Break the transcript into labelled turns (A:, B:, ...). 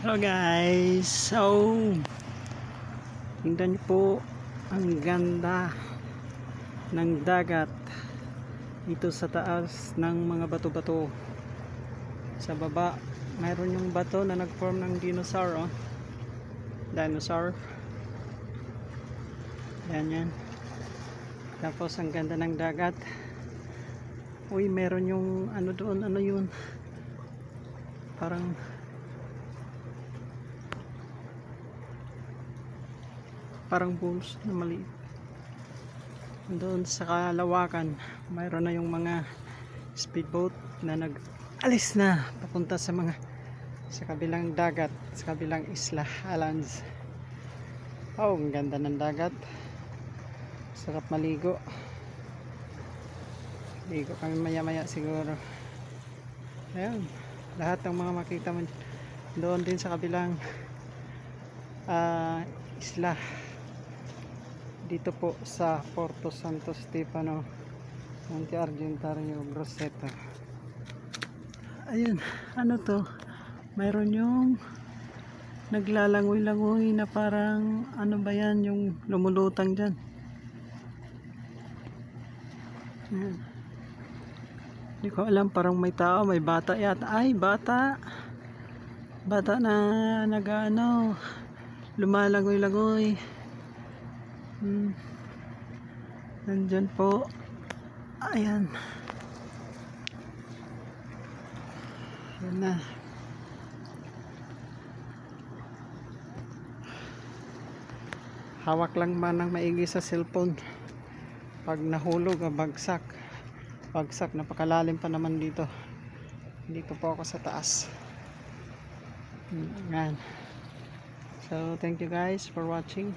A: Hello guys, so tingnan niyo po ang ganda ng dagat dito sa taas ng mga bato-bato. Sa baba mayroon yung bato na nag-form ng dinosaur, oh. Dinosaur yan. Tapos ang ganda ng dagat. Uy, meron yung ano doon, ano yun, parang bulls na maliit. Doon sa kalawakan mayroon na yung mga speedboat na nag-alis na papunta sa kabilang dagat, sa kabilang isla, islands. Oh, ang ganda ng dagat, sarap maligo. Ligo kami maya siguro. Ayan, lahat ng mga makita mo doon din sa kabilang isla dito po sa Porto Santo Stefano, Monte Argentario, Grosseto. Ayun, ano to, mayroon yung naglalangoy-langoy na parang ano ba yan, yung lumulutang dyan. Ayan. Hindi ko alam, parang may tao, may bata yata. Ay, bata na nag-ano, lumalangoy-langoy. Nandyan po. Ayan. Yan na. Hawak lang man ng maigi sa cellphone. Pag nahulog, bagsak, napakalalim pa naman dito. Dito po ako sa taas. Yan. So thank you guys for watching.